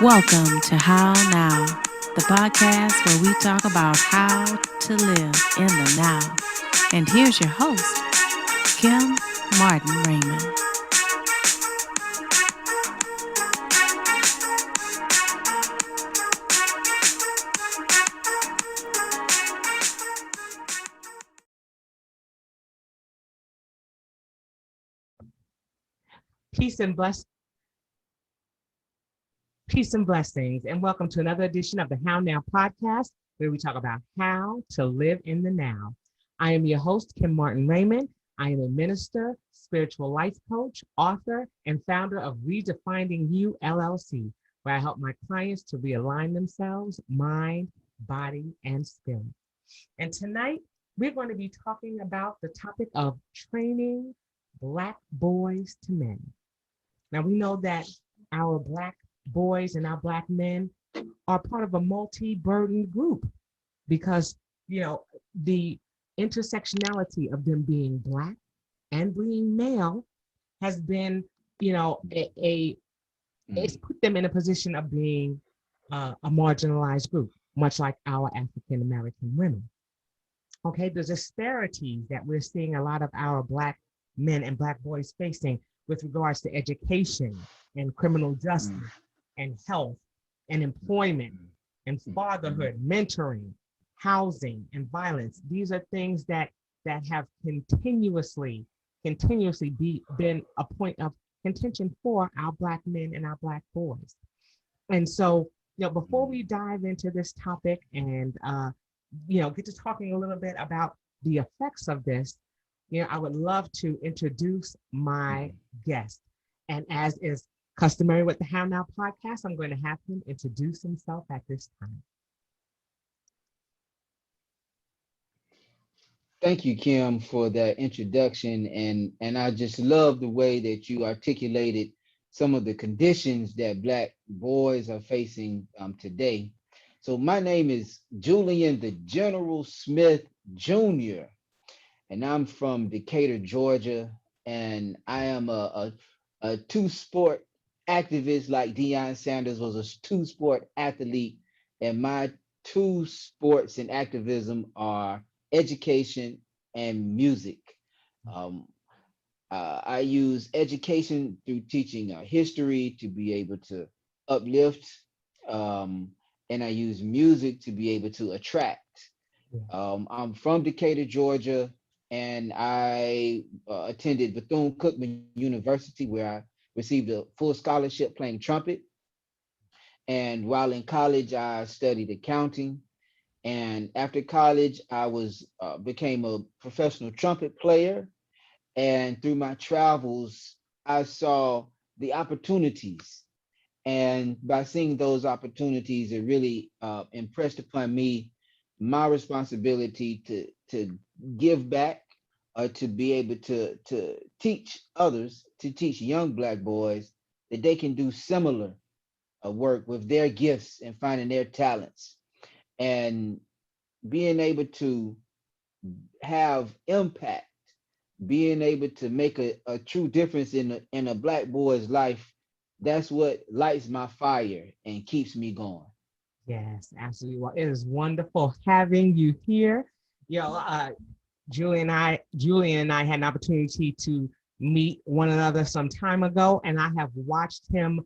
Welcome to How Now, the podcast where we talk about how to live in the now. And here's your host, Kim Martin Raymond. Peace and blessings, and welcome to another edition of the How Now podcast, where we talk about how to live in the now. I am your host, Kim Martin Raymond. I am a minister, spiritual life coach, author, and founder of Redefining You, LLC, where I help my clients to realign themselves, mind, body, and spirit. And tonight, we're going to be talking about the topic of training Black boys to men. Now, we know that our Black boys and our Black men are part of a multi-burdened group because, the intersectionality of them being Black and being male has been, it's put them in a position of being a marginalized group, much like our African-American women. Okay, the disparities that we're seeing a lot of our Black men and Black boys facing with regards to education and criminal justice and health and employment and fatherhood, mentoring, housing, and violence. These are things that have continuously been a point of contention for our Black men and our Black boys. And so, before we dive into this topic and get to talking a little bit about the effects of this, I would love to introduce my guest. And as is customary with the How Now podcast, I'm going to have him introduce himself at this time. Thank you, Kim, for that introduction. And I just love the way that you articulated some of the conditions that Black boys are facing today. So my name is Julian the General Smith Jr., and I'm from Decatur, Georgia, and I am a two-sport activist like Deion Sanders was a two-sport athlete, and my two sports and activism are education and music. I use education through teaching history to be able to uplift, and I use music to be able to attract. I'm from Decatur, Georgia, and I attended Bethune-Cookman University, where I received a full scholarship playing trumpet. And while in college, I studied accounting. And after college, I became a professional trumpet player. And through my travels, I saw the opportunities. And by seeing those opportunities, it really impressed upon me my responsibility to give back, to be able to teach others, to teach young Black boys that they can do similar work with their gifts and finding their talents, and being able to have impact, being able to make a true difference in a Black boy's life. That's what lights my fire and keeps me going. Yes, absolutely. Well, it is wonderful having you here. Julian and I had an opportunity to meet one another some time ago, and I have watched him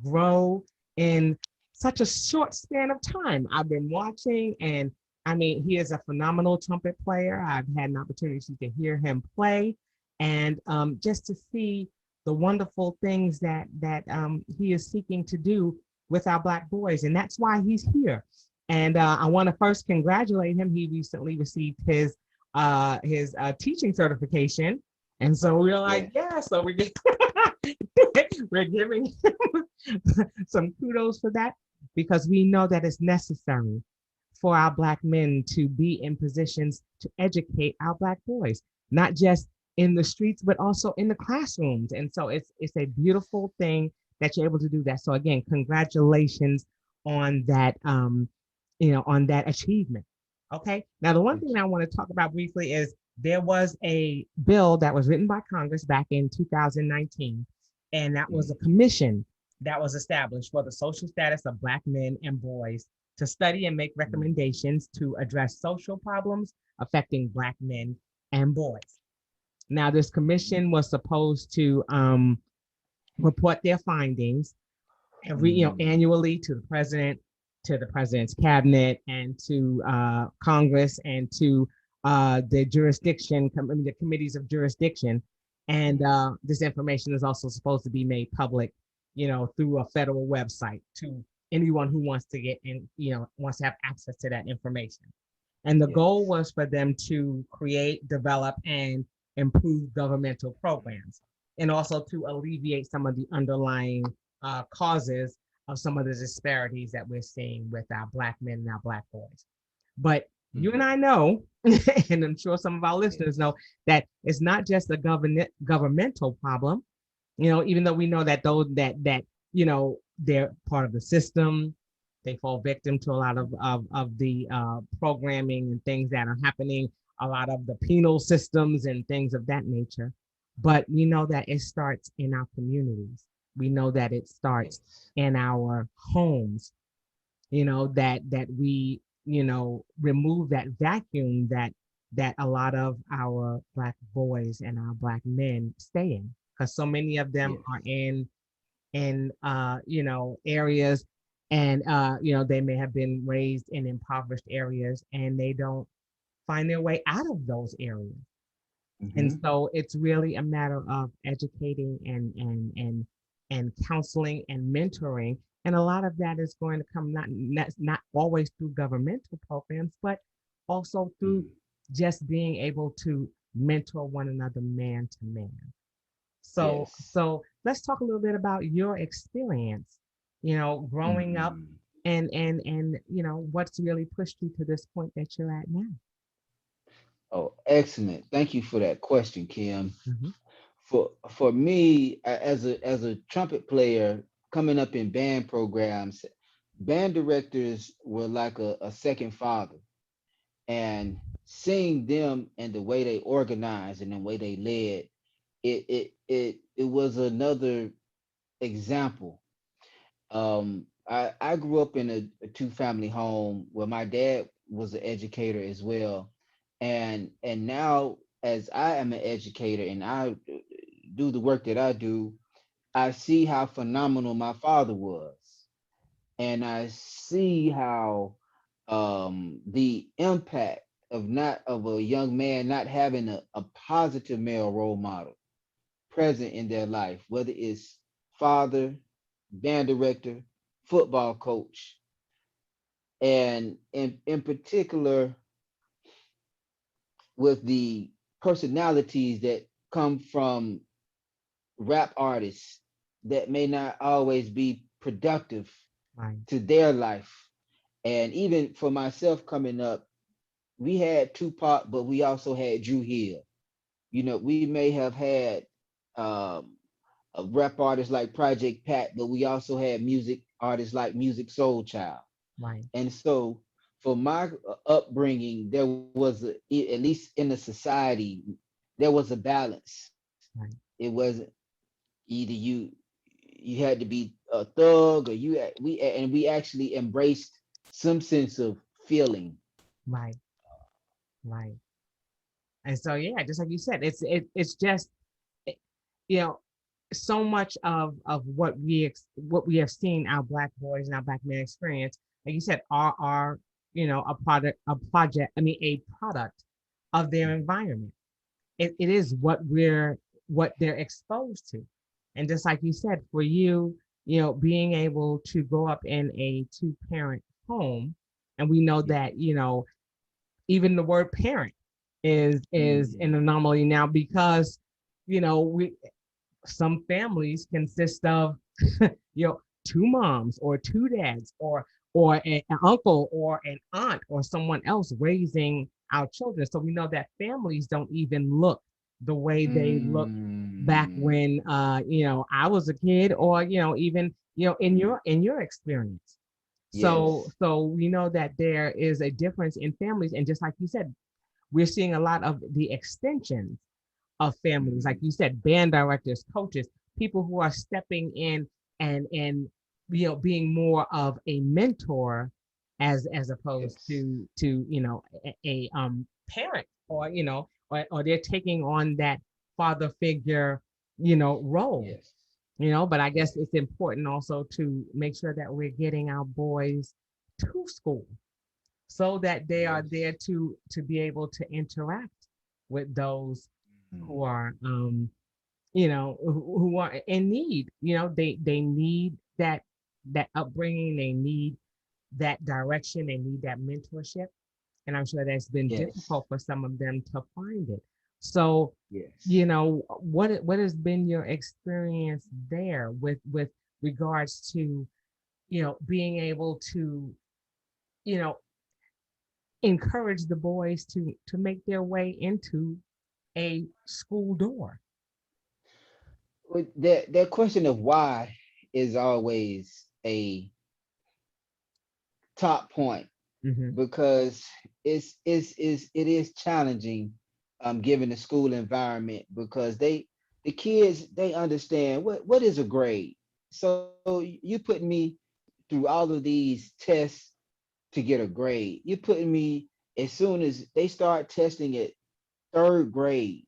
grow in such a short span of time. I've been watching, and I mean, he is a phenomenal trumpet player. I've had an opportunity to hear him play, and just to see the wonderful things that he is seeking to do with our Black boys, and that's why he's here. And I want to first congratulate him. He recently received his teaching certification, and so we're like, yeah. So we're giving him some kudos for that, because we know that it's necessary for our Black men to be in positions to educate our Black boys, not just in the streets, but also in the classrooms. And so it's a beautiful thing that you're able to do that. So again, congratulations on that, on that achievement. Okay. Now, the one thing I want to talk about briefly is there was a bill that was written by Congress back in 2019, and that was a commission that was established for the social status of Black men and boys to study and make recommendations to address social problems affecting Black men and boys. Now, this commission was supposed to report their findings annually to the president, to the president's cabinet, and to Congress, and to the the committees of jurisdiction. And this information is also supposed to be made public, through a federal website to anyone who wants to get in, wants to have access to that information. And the goal was for them to create, develop, and improve governmental programs, and also to alleviate some of the underlying causes of some of the disparities that we're seeing with our Black men and our Black boys. But you and I know, and I'm sure some of our listeners know, that it's not just a governmental problem. Even though we know that those that they're part of the system, they fall victim to a lot of the programming and things that are happening, a lot of the penal systems and things of that nature. But we know that it starts in our communities. We know that it starts in our homes, that we, remove that vacuum that a lot of our Black boys and our Black men stay in, because so many of them are in areas, and they may have been raised in impoverished areas, and they don't find their way out of those areas. And so it's really a matter of educating and counseling and mentoring. And a lot of that is going to come not always through governmental programs, but also through just being able to mentor one another man to man. So let's talk a little bit about your experience, growing up, and what's really pushed you to this point that you're at now. Oh, excellent. Thank you for that question, Kim. For me, as a trumpet player coming up in band programs, band directors were like a second father. And seeing them and the way they organized and the way they led, it was another example. I grew up in a two-family home where my dad was an educator as well. And now, as I am an educator and I do the work that I do, I see how phenomenal my father was. And I see how the impact of a young man not having a positive male role model present in their life, whether it's father, band director, football coach, and in particular with the personalities that come from rap artists that may not always be productive to their life. And even for myself coming up, we had Tupac, but we also had Drew Hill. We may have had a rap artist like Project Pat, but we also had music artists like Music Soul Child. And so for my upbringing, there was at least in the society, there was a balance. It wasn't either you had to be a thug, or we actually embraced some sense of feeling. Right. And so just like you said, it's just so much of what we have seen our Black boys and our Black men experience, like you said, are a product of their environment. It is what they're exposed to. And just like you said, for you, being able to grow up in a two-parent home, and we know that, even the word parent is an anomaly now, because, some families consist of, two moms or two dads or an uncle or an aunt or someone else raising our children. So we know that families don't even look the way they looked back when I was a kid, or even in your experience. So we know that there is a difference in families, and just like you said, we're seeing a lot of the extensions of families, like you said, band directors, coaches, people who are stepping in and being more of a mentor as opposed Yes. to a parent, or or they're taking on that father figure role. Yes. But I guess Yes. it's important also to make sure that we're getting our boys to school so that they are there Yes. to be able to interact with those Mm. who are who are in need. They need that upbringing, they need that direction, they need that mentorship, and I'm sure that's been Yes. difficult for some of them to find it. So Yes. what has been your experience there with regards to being able to you know encourage the boys to make their way into a school door? That question of why is always a top point, Hmm. because it is challenging, given the school environment, because the kids, they understand what is a grade. So you putting me through all of these tests to get a grade. You're putting me, as soon as they start testing at third grade,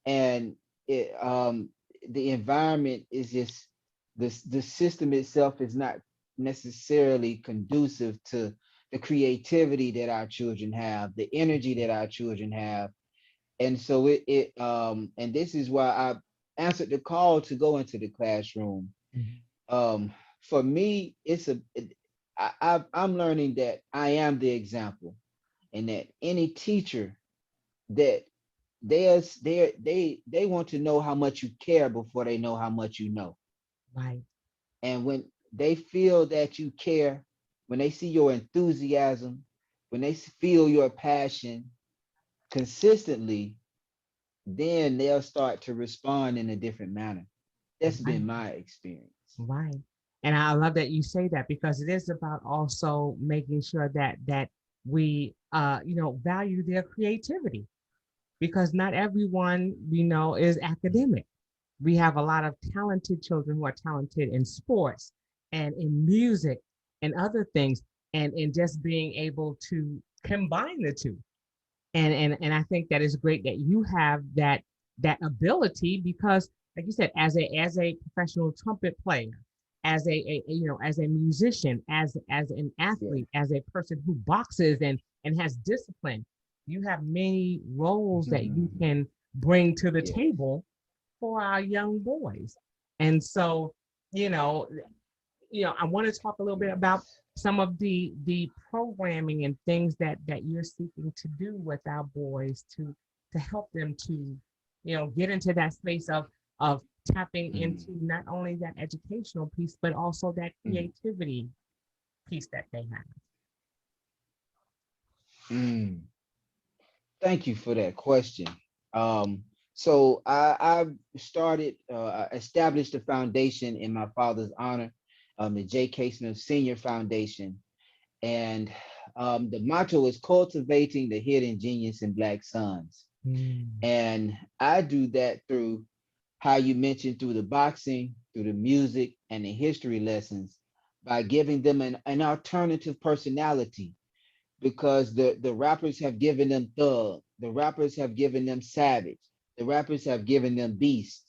and the environment is just, the system itself is not necessarily conducive to the creativity that our children have, the energy that our children have. And so and this is why I answered the call to go into the classroom. Hmm. um for me, I'm learning that I am the example, and that any teacher, that they want to know how much you care before they know how much you know. Right. And when they feel that you care, when they see your enthusiasm, when they feel your passion consistently, then they'll start to respond in a different manner. That's Right. been my experience. Right. And I love that you say that, because it is about also making sure that we value their creativity, because not everyone we know is academic. We have a lot of talented children who are talented in sports and in music and other things, and in just being able to combine the two. And I think that is great that you have that ability, because like you said, as a professional trumpet player, as a musician, as an Yeah. athlete, as a person who boxes and has discipline, you have many roles that you can bring to the Yeah. table for our young boys. And so, you know, I want to talk a little bit about Yes. some of the programming and things that you're seeking to do with our boys to help them to, get into that space of tapping Mm, into not only that educational piece, but also that mm, creativity piece that they have. mm. Thank you for that question. Um, so I started, I established a foundation in my father's honor, the JKSSr Senior Foundation, and the motto is cultivating the hidden genius in Black sons. Mm, And I do that through how you mentioned, through the boxing, through the music, and the history lessons, by giving them an alternative personality, because the rappers have given them thug, the rappers have given them savage, the rappers have given them beast.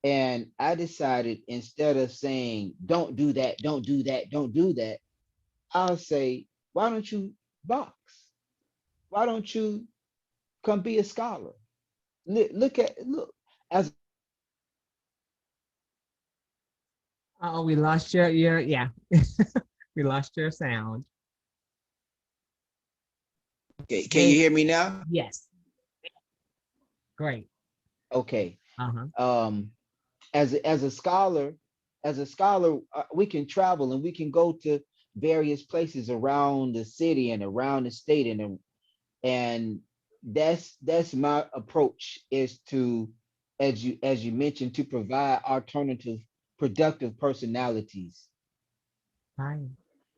And I decided, instead of saying don't do that, don't do that, don't do that, I'll say, why don't you box? Why don't you come be a scholar? Look, as oh, we lost your yeah. We lost your sound. okay, can There, you hear me now? yes, great. Okay. Uh-huh. um as a scholar, we can travel and we can go to various places around the city and around the state, and that's my approach, is to, as you mentioned, to provide alternative productive personalities. Right,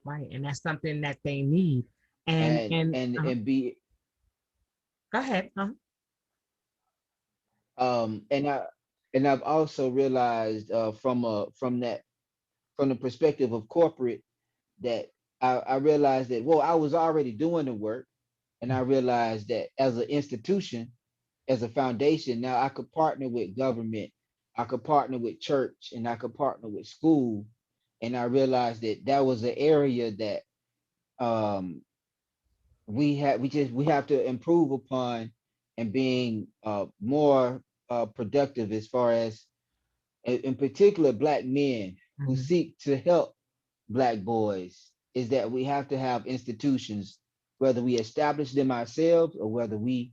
right, and that's something that they need. And and and and and be go ahead. and I, and I've also realized from the perspective of corporate that I realized that, well, I was already doing the work, and I realized that as an institution, as a foundation, now I could partner with government, I could partner with church, and I could partner with school. And I realized that that was an area that um, we have to improve upon, and being more productive as far as, in particular, Black men who Mhm. seek to help Black boys, is that we have to have institutions, whether we establish them ourselves or whether we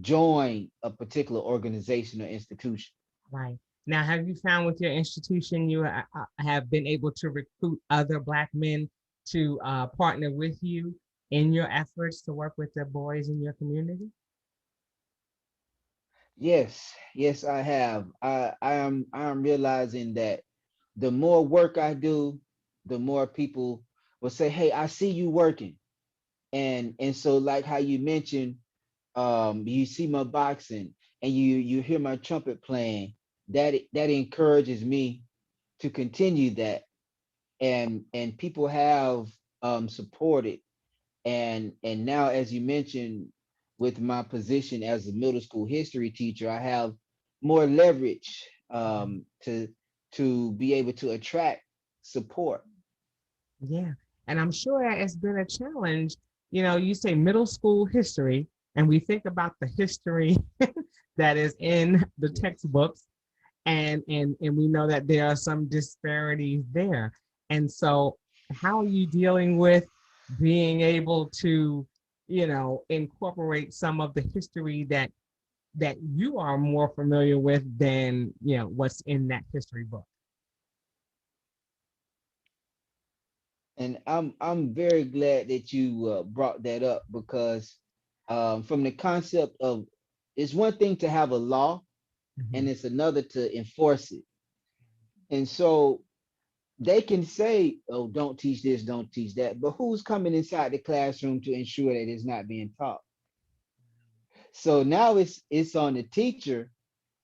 join a particular organization or institution. Right. Now, have you found with your institution you have been able to recruit other Black men to partner with you in your efforts to work with the boys in your community? Yes, yes, I have. I am realizing that the more work I do, the more people will say, "Hey, I see you working." And so, like how you mentioned, you see my boxing, and you hear my trumpet playing. That encourages me to continue that, and people have supported. And now, as you mentioned, with my position as a middle school history teacher, I have more leverage Mhm. to be able to attract support. Yeah. And I'm sure it's been a challenge. You know, you say middle school history, and we think about the history that is in the textbooks, and we know that there are some disparities there. And so how are you dealing with being able to, incorporate some of the history that you are more familiar with than, what's in that history book? And I'm very glad that you brought that up, because from the concept of, it's one thing to have a law, and Mhm. it's another to enforce it. And so they can say, "Oh, don't teach this, don't teach that," but who's coming inside the classroom to ensure that it's not being taught? So now it's on the teacher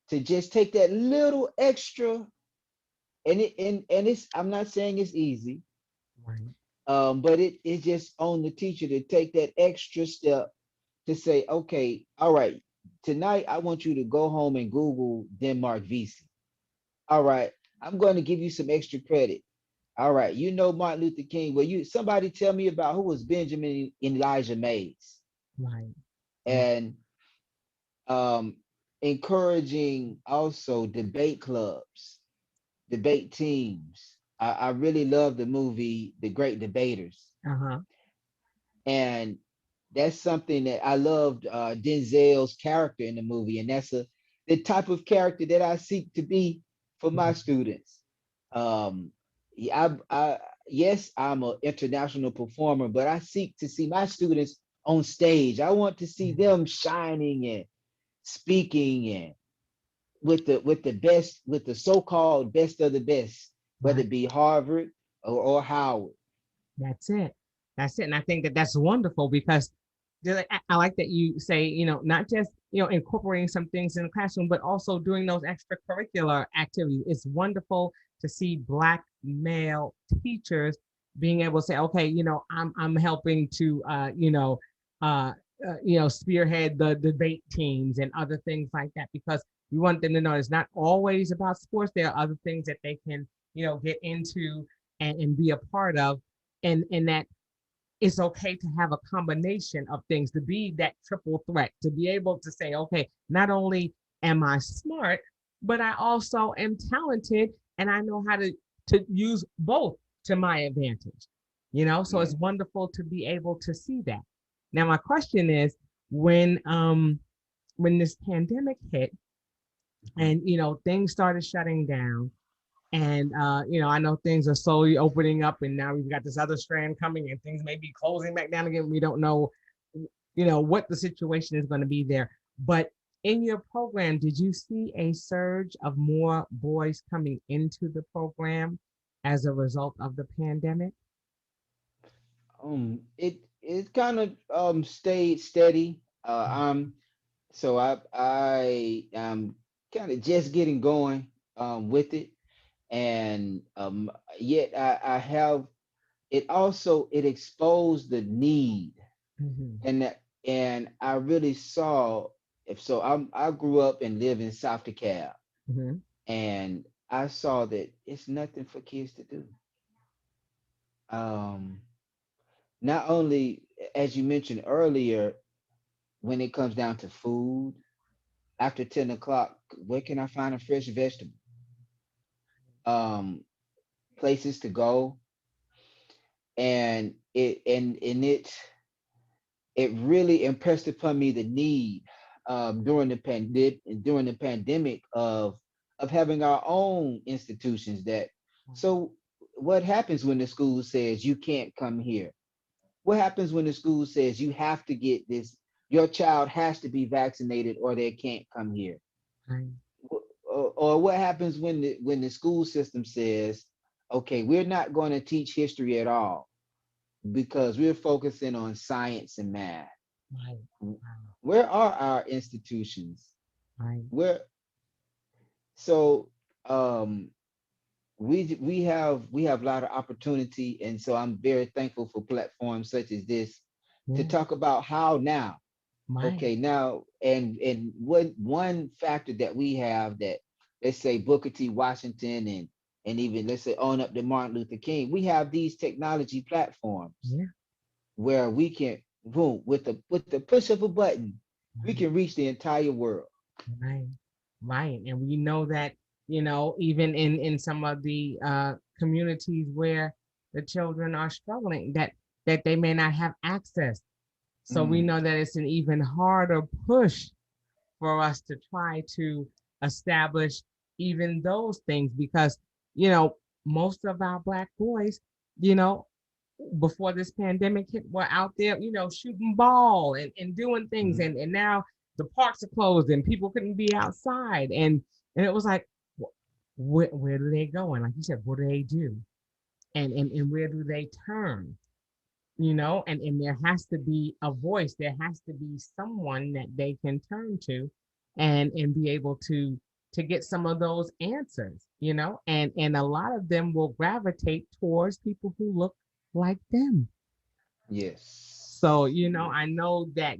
to just take that little extra, and it's, I'm not saying it's easy, Right. but it's just on the teacher to take that extra step to say, "Okay, all right, tonight I want you to go home and Google Denmark VC. All right, I'm going to give you some extra credit. All right, you know Martin Luther King. Well, you, somebody tell me about who was Benjamin Elijah Mays." Right. Right. And um, encouraging also debate clubs, debate teams. I really love the movie The Great Debaters, Uh-huh. and that's something that I loved, Denzel's character in the movie, and that's the type of character that I seek to be for my Mhm. students. Yeah, yes, I'm an international performer, but I seek to see my students on stage. I want to see Yeah. them shining and speaking, and with the best, with the so-called best of the best, whether Right. it be Harvard or Howard. That's it. That's it. And I think that that's wonderful because I like that you say, not just, incorporating some things in the classroom, but also doing those extracurricular activities. It's wonderful to see Black male teachers being able to say, okay, I'm helping to, spearhead the debate teams and other things like that, because we want them to know it's not always about sports. There are other things that they can, get into and be a part of, and that it's okay to have a combination of things, to be that triple threat, to be able to say, okay, not only am I smart, but I also am talented, and I know how to use both to my advantage. So Yeah. it's wonderful to be able to see that. Now my question is, when this pandemic hit, and things started shutting down, and I know things are slowly opening up, and now we've got this other strand coming, and things may be closing back down again. We don't know, what the situation is going to be there. But in your program, did you see a surge of more boys coming into the program as a result of the pandemic? It kind of stayed steady. I'm So I am kind of just getting going with it, and yet I have it also it exposed the need, Mm-hmm. and I really saw if so I grew up and live in South DeKalb, Mm-hmm. and I saw that it's nothing for kids to do. Um, Not only as you mentioned earlier, when it comes down to food, after 10 o'clock, where can I find a fresh vegetable? Um, Places to go, and it really impressed upon me the need during the pandemic of having our own institutions that so what happens when the school says you can't come here? What happens when the school says you have to get this, your child has to be vaccinated or they can't come here? Right. Or what happens when the school system says, okay, we're not going to teach history at all because we're focusing on science and math? Right. Wow. Where are our institutions? Right. Where so um we have a lot of opportunity, and so I'm very thankful for platforms such as this to Yeah. talk about how now. Right. Okay, now and what one factor that we have that, let's say Booker T. Washington and even let's say on up to Martin Luther King, we have these technology platforms Yeah. where we can boom with the push of a button, we Right. can reach the entire world. Right. Right. And we know that, even in some of the communities where the children are struggling, that they may not have access. So we Mm, know that it's an even harder push for us to try to establish even those things because, you know, most of our Black boys, you know, before this pandemic hit were out there, shooting ball and doing things. mhm. And now the parks are closed and people couldn't be outside. And it was like, where do they go? And like you said, what do they do? And where do they turn? And there has to be a voice, there has to be someone that they can turn to and be able to get some of those answers, and a lot of them will gravitate towards people who look like them. So, Yes. Yes. I know that,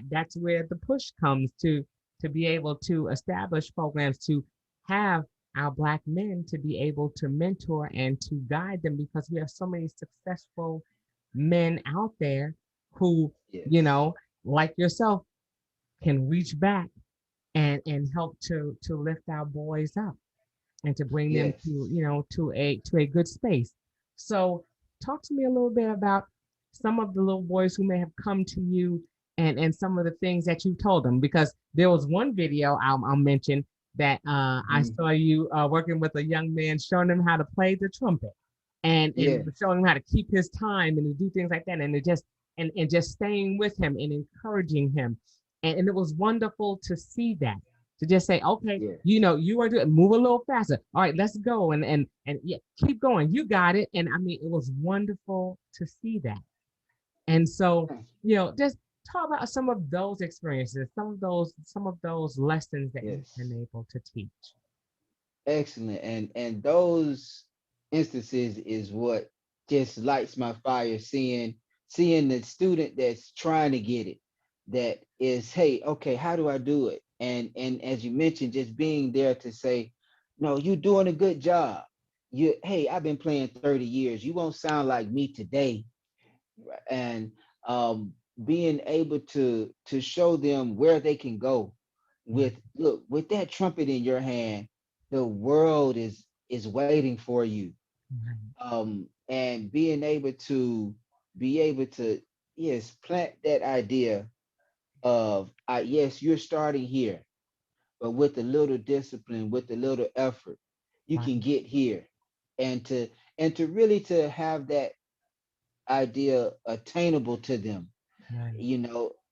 that's where the push comes to be able to establish programs to have our Black men to be able to mentor and to guide them because we have so many successful men out there who, you Yes. know, like yourself, can reach back and help to lift our boys up and to bring them to, Yes. to a good space. So talk to me a little bit about some of the little boys who may have come to you and some of the things that you told them, because there was one video I'll mention that I Mhm. saw you working with a young man showing him how to play the trumpet and Yes. showing him how to keep his time and to do things like that, and it just and just staying with him and encouraging him, and it was wonderful to see that, to just say, okay, Yes. you are doing, move a little faster. All right, let's go. And yeah, keep going. You got it. And I mean, it was wonderful to see that. And so, just talk about some of those experiences, some of those lessons that you've been Yes. able to teach. Excellent. And those instances is what just lights my fire, seeing the student that's trying to get it, that is, hey, okay, how do I do it? And as you mentioned, just being there to say, no, you're doing a good job. Hey, I've been playing 30 years. You won't sound like me today. And being able to show them where they can go with, look, with that trumpet in your hand, the world is waiting for you. Right, And being able to yes, plant that idea of, yes, you're starting here, but with a little discipline, with a little effort, you right, can get here. And to really to have that idea attainable to them, right,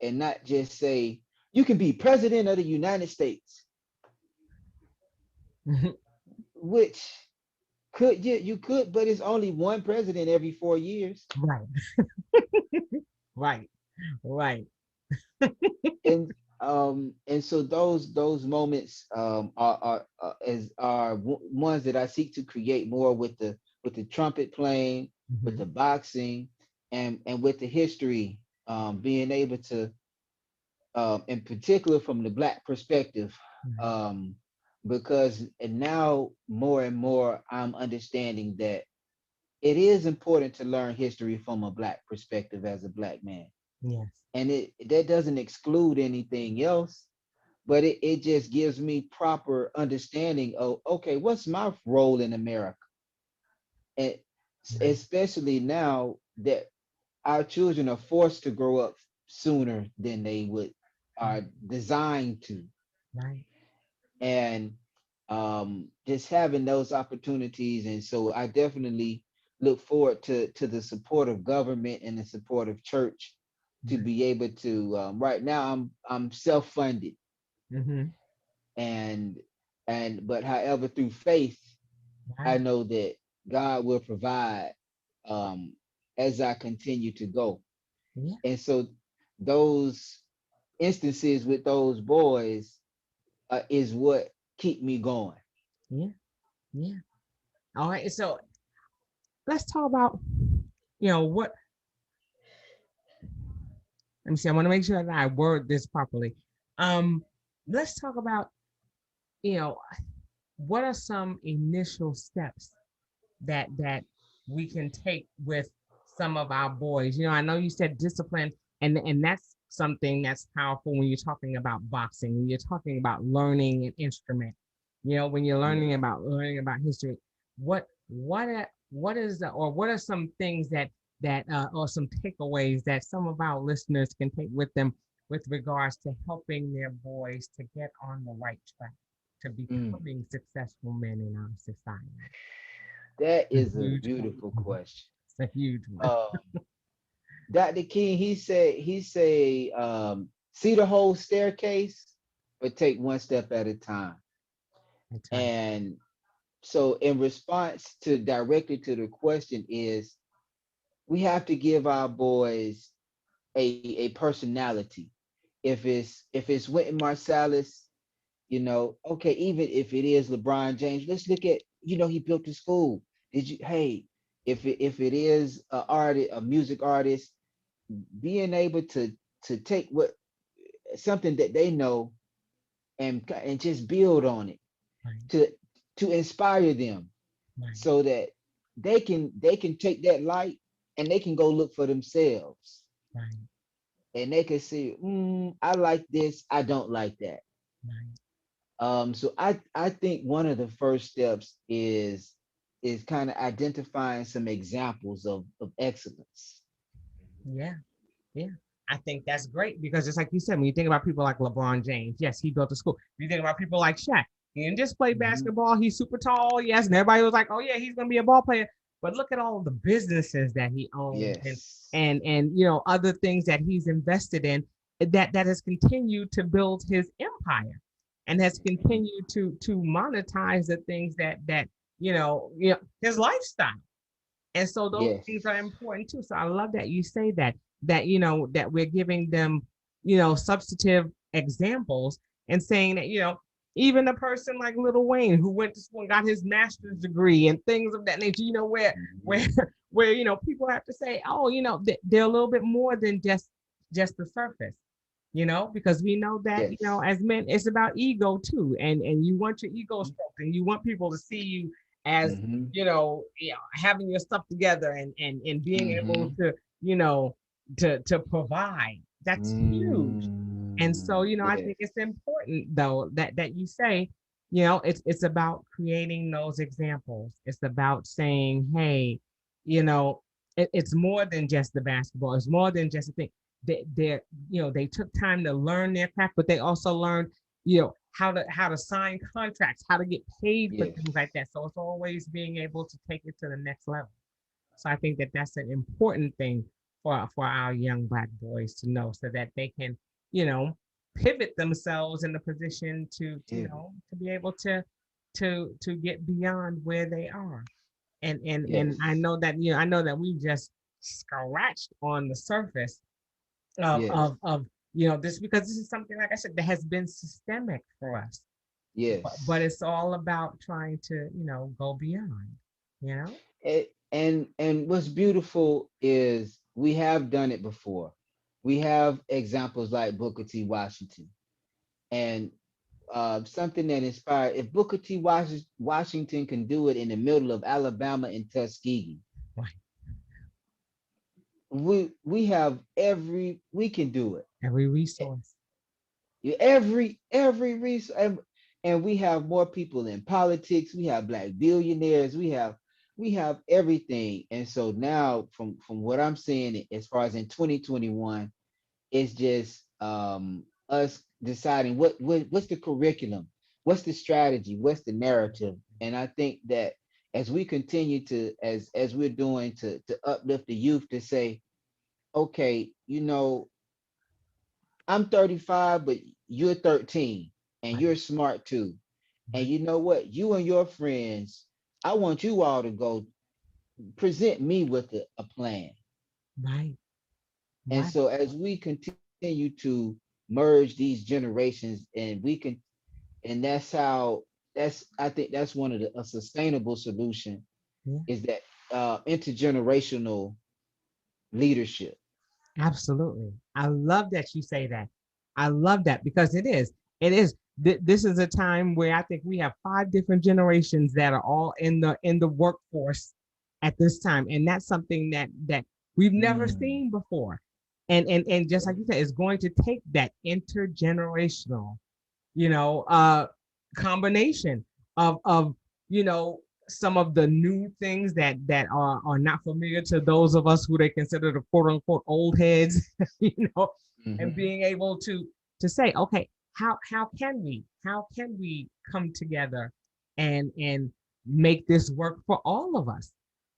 and not just say, you can be president of the United States, right. which could, yeah, you could, but it's only one president every 4 years. Right, right, right. And and so those moments are ones that I seek to create more with the trumpet playing, with Mhm. the boxing, and with the history, being able to, in particular from the Black perspective, Right. um, because and now more and more I'm understanding that it is important to learn history from a Black perspective as a Black man, Yes. and it that doesn't exclude anything else, but it just gives me proper understanding of, okay, what's my role in America, and Right. especially now that our children are forced to grow up sooner than they would Right. are designed to, Right. and just having those opportunities. And so I definitely look forward to the support of government and the support of church to Right. be able to, right now I'm self-funded, Mm-hmm. and but however through faith I Right. know that God will provide, um as I continue to go. Yeah. And so those instances with those boys, is what keep me going. Yeah. Yeah. All right. So let's talk about, what, let me see. I want to make sure that I word this properly. Um, let's talk about, you know, what are some initial steps that we can take with some of our boys? I know you said discipline, and that's something that's powerful when you're talking about boxing, when you're talking about learning an instrument, when you're Yeah. learning about history. What is the, or what are some things that or some takeaways that some of our listeners can take with them with regards to helping their boys to get on the right track to Mm. becoming successful men in our society? That A is a huge beautiful one. question. It's a huge one. Um, Dr. King, he say, see the whole staircase, but take one step at a time. That's right. And so in response to directly to the question is, we have to give our boys a personality. If it's Wynton Marsalis, okay, even if it is LeBron James, let's look at, he built a school. Did you, hey, if it is a music artist, being able to take what something that they know, and just build on it, Right. to inspire them, Right. so that they can take that light and they can go look for themselves, Right. and they can see, I like this, I don't like that. Right. So I think one of the first steps is kind of identifying some examples of excellence. Yeah. Yeah. I think that's great because just like you said, when you think about people like LeBron James, yes, he built a school. You think about people like Shaq, he didn't just play Mhm. basketball. He's super tall, yes, and everybody was like, "Oh yeah, he's gonna be a ball player." But look at all the businesses that he owns, and Yes. and and you know other things that he's invested in that has continued to build his empire, and has Mhm. continued to monetize the things that his lifestyle. And so those Yes. things are important too. So I love that you say that we're giving them, substantive examples and saying that, even a person like Little Wayne who went to school and got his master's degree and things of that nature, where Mhm. where people have to say, oh, they're a little bit more than just the surface, because we know that, Yes. as men, it's about ego too. And you want your ego stroked and you want people to see you as, Mhm. having your stuff together and being able Mhm. to, to provide. That's huge. And so, I Yes. think it's important though that you say, it's about creating those examples. It's about saying, hey, it's more than just the basketball. It's more than just the thing. They took time to learn their craft, but they also learned, how to sign contracts, how to get paid for Yes. things like that. So it's always being able to take it to the next level. So I think that that's an important thing for our young Black boys to know, so that they can, you know, pivot themselves in the position to Yeah. to be able to get beyond where they are. And I Yes. know that I know that we've just scratched on the surface of Yes. of of this because this is something, like I said, that has been systemic for us. But Yes. it's all about trying to, go beyond, you know? And what's beautiful is we have done it before. We have examples like Booker T. Washington, and something that inspired. If Booker T. Washington can do it in the middle of Alabama and Tuskegee, Right. we have we can do it. Every resource. Every reason, and we have more people in politics. We have black billionaires. We have everything. And so now, from what I'm seeing, as far as in 2021, it's just us deciding what's the curriculum, what's the strategy, what's the narrative. And I think that as we continue to, as we're doing, to uplift the youth, to say, okay, I'm 35, but you're 13 and Right. you're smart too. And Right. you know what? You and your friends, I want you all to go present me with a plan. Right. And Right. so as we continue to merge these generations, and I think that's one of a sustainable solution, Yeah. is that intergenerational leadership. Absolutely. I love that you say that. I love that because it is. It is. This is a time where I think we have 5 different generations that are all in the workforce at this time, and that's something that we've never Mm. seen before. And just like you said, it's going to take that intergenerational, you know, combination of you know some of the new things that are not familiar to those of us who they consider the quote unquote old heads, you know, and Hmm. being able to say, okay, how can we come together and make this work for all of us,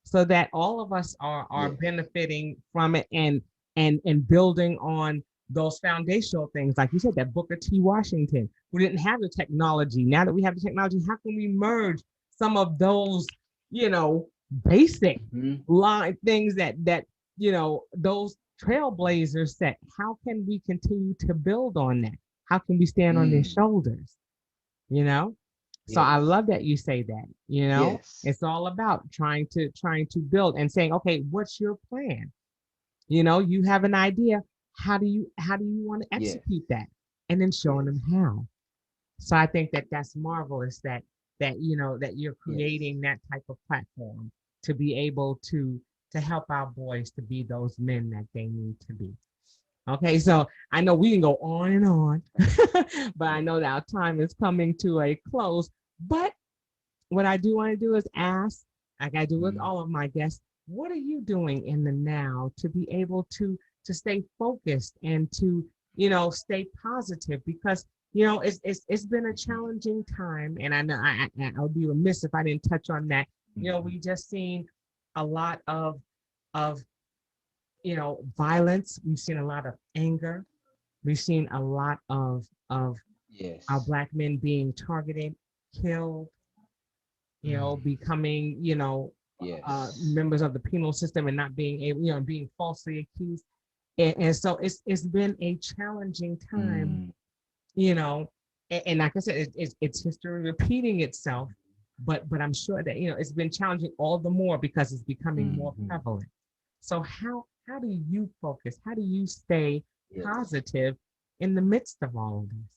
so that all of us are Yes. benefiting from it and building on those foundational things, like you said, that Booker T. Washington, who didn't have the technology. Now that we have the technology, how can we merge some of those, you know, basic Hmm. line things that those trailblazers set? How can we continue to build on that? How can we stand on their Mm. shoulders? You know? So I Yes. love that you say that, you know? Yes. It's all about trying to build and saying, okay, what's your plan? You have an idea. How do you want to Yes. execute that? And then showing them Yes. how. So I think that that's marvelous that you're Yes. creating that type of platform to be able to help our boys to be those men that they need to be. Okay, so I know we can go on and on, but I know that our time is coming to a close. But what I do want to do is ask, like I do with Mhm. all of my guests, what are you doing in the now to be able to stay focused and to stay positive? Because it's been a Mhm. challenging time, and I know I would be remiss if I didn't touch on that. Mhm. We just seen a lot of violence. We've seen a lot of anger. We've seen a lot of our Yes. black men being targeted, killed, Mm. becoming, Yes. members of the penal system and not being able, being falsely accused. And so it's been a challenging time, Mm. you know, and like I said, it's history repeating itself, but I'm sure that, it's been challenging all the more because it's becoming more Mhm. prevalent. So how do you focus? How do you stay Yes. positive in the midst of all of Mhm.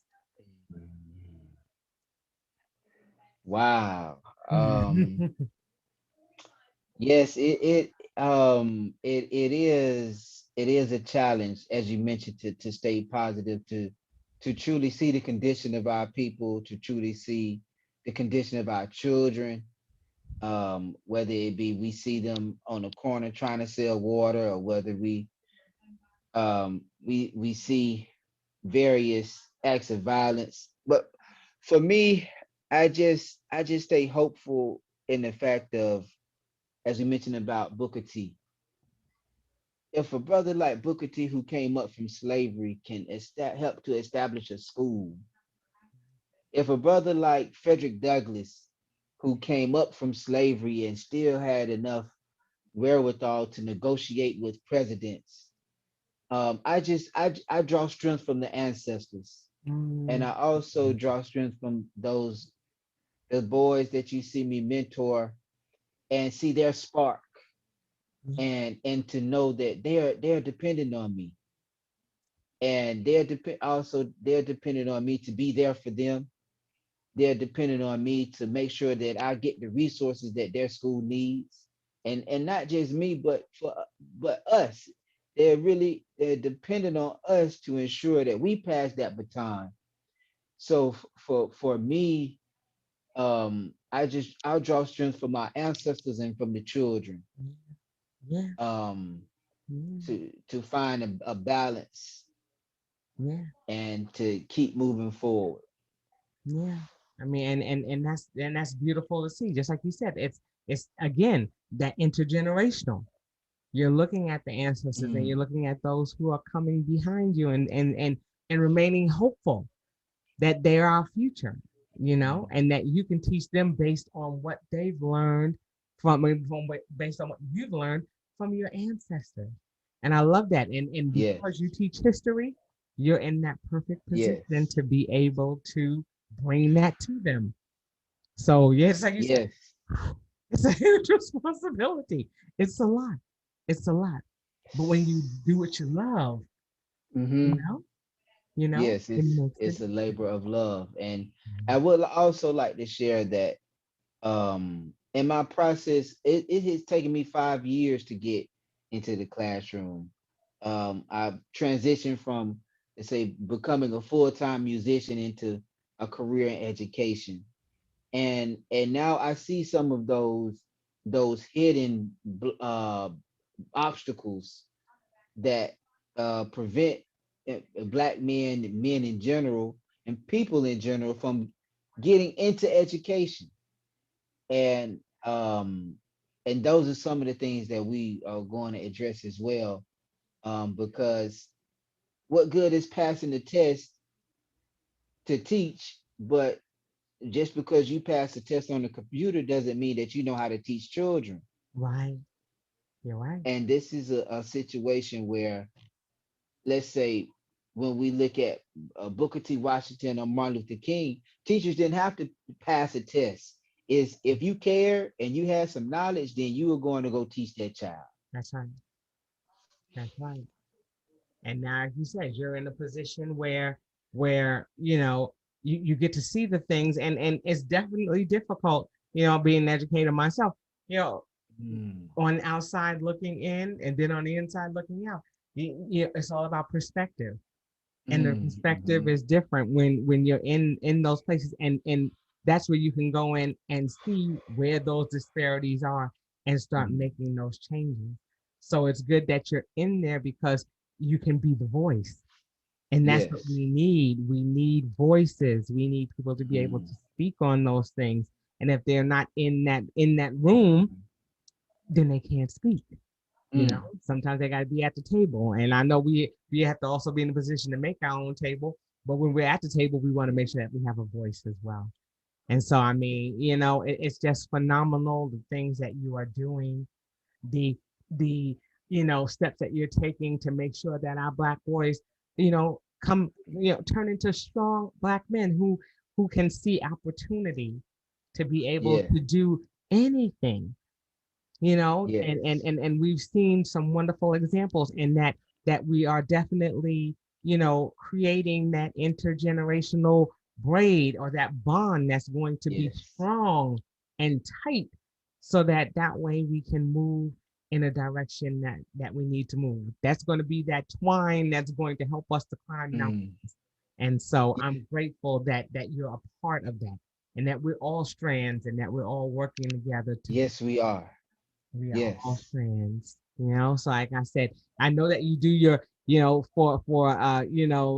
Wow. this? Yes, it is a challenge, as you mentioned, to stay positive, to truly see the condition of our people, to truly see the condition of our children, whether it be we see them on the corner trying to sell water, or whether we see various acts of violence. But for me, I just stay hopeful in the fact of, as we mentioned about Booker T. If a brother like Booker T, who came up from slavery, can help to establish a school, if a brother like Frederick Douglass, who came up from slavery and still had enough wherewithal to negotiate with presidents, I draw strength from the ancestors, and Mm, I also draw strength from those the boys that you see me mentor and see their spark, and to know that they're dependent on me, and they're dependent on me to be there for them. They're dependent on me to make sure that I get the resources that their school needs, and not just me, but us. They're dependent on us to ensure that we pass that baton. So for me, I'll draw strength from my ancestors and from the children, yeah, um, yeah, to find a balance yeah, and to keep moving forward. yeah. I mean, and that's beautiful to see. Just like you said, it's again that intergenerational. You're looking at the ancestors and you're Mm, looking at those who are coming behind you and remaining hopeful that they're our future, mm, and that you can teach them based on what they've learned based on what you've learned from your ancestors. And I love that. And because you yes, teach history, you're in that perfect position yes, to be able to bring that to them. So yes, like you said, yes. it's a huge responsibility. It's a lot. It's a lot. But when you do what you love, you Mm-hmm. know, Yes, it it's makes a it's a difference. labor of love, and I would also like to share that in my process, it has taken me 5 years to get into the classroom. I've transitioned from, let's say, becoming a full-time musician into a career in education, and now I see some of those hidden obstacles that prevent black men in general, and people in general from getting into education. And and those are some of the things that we are going to address as well. Because what good is passing the test to teach, but just because you pass the test on the computer doesn't mean that you know how to teach children. Right. You're right. And this is a situation where, let's say, when we look at Booker T. Washington or Martin Luther King, teachers didn't have to pass a test. Is if you care and you had some knowledge, then you were going to go teach that child. That's right. That's right. And now, like you said, you're in a position where you get to see the things, and it's definitely difficult, being an educator myself, you know, Mm, on the outside looking in and then on the inside looking out. It's all about perspective. And the perspective mhm, is different when you're in those places, and that's where you can go in and see where those disparities are and start mm. making those changes. So it's good that you're in there because you can be the voice, and that's what Yes. we need voices. We need people to be able Mm, to speak on those things, and if they're not in that room, mhm, then they can't speak. mm. Sometimes they got to be at the table, and I know we have to also be in a position to make our own table, but when we're at the table we want to make sure that we have a voice as well. And so I mean, it's just phenomenal, the things that you are doing, the the steps that you're taking to make sure that our black boys come turn into strong black men who can see opportunity to be able Yeah. to do anything, and Yes. we've seen some wonderful examples in that we are definitely creating that intergenerational braid or that bond that's going to be Yes. strong and tight, so that way we can move in a direction that we need to move. That's going to be that twine that's going to help us to climb mountains. Mm. And so Y- I'm grateful that you're a part of that, and that we're all strands, and that we're all working together to Yes, we are. we are all Yes. friends, So like I said, I know that you do your, for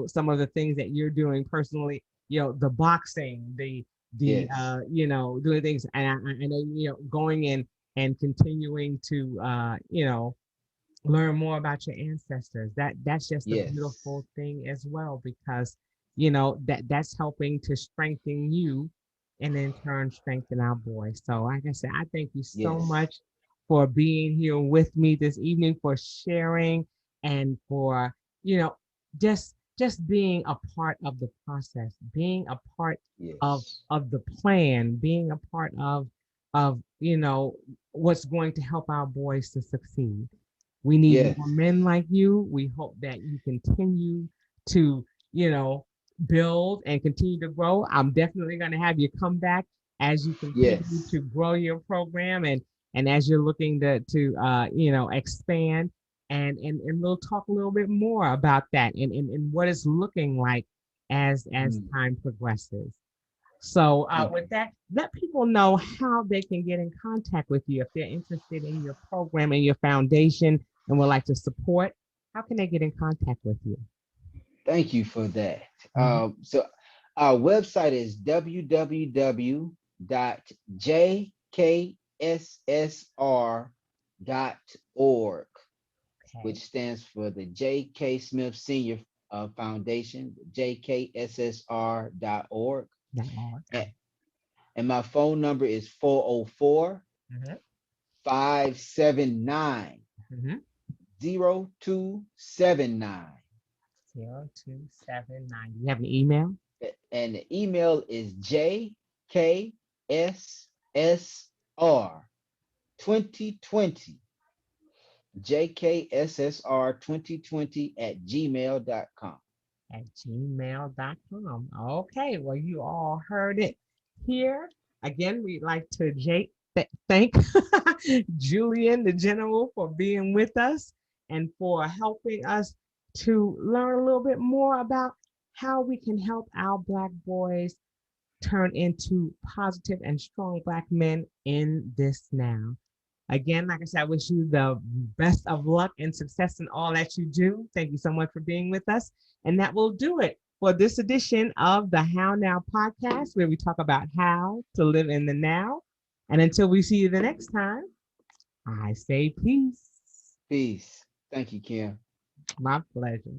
some of the things that you're doing personally, the boxing, Yes. doing things, and I know, going in and continuing to, learn more about your ancestors. That's just a Yes. beautiful thing as well, because, that's helping to strengthen you, and in turn strengthen our boys. So like I said, I thank you so Yes. much for being here with me this evening, for sharing, and for you know, just being a part of the process, being a part of Yes. of the plan, being a part of what's going to help our boys to succeed. We need more Yes. men like you. We hope that you continue to, you know, build and continue to grow. I'm definitely going to have you come back as you continue Yes. to grow your program and as you're looking to expand and we'll talk a little bit more about that and what it's looking like as Mm, time progresses. So thank with you. that, let people know how they can get in contact with you if they're interested in your program and your foundation and would like to support. How can they get in contact with you? Thank you for that. Mhm. So our website is www.jkssr.org, which Okay. stands for the J.K. Smith Senior Foundation, jkssr.org. .org. And, and my phone number is 404 Mhm. 579 Mhm. 0279. 0279. You have an email? And the email is jkssr 2020 jkssr 2020 at gmail.com. At gmail.com. Okay, well, you all heard it here. Again, we'd like to thank Julian, the general, for being with us and for helping us to learn a little bit more about how we can help our Black boys turn into positive and strong Black men in this now. Again, like I said, I wish you the best of luck and success in all that you do. Thank you so much for being with us. And that will do it for this edition of the How Now podcast, where we talk about how to live in the now. And until we see you the next time, I say peace. Peace. Thank you, Kim. My pleasure.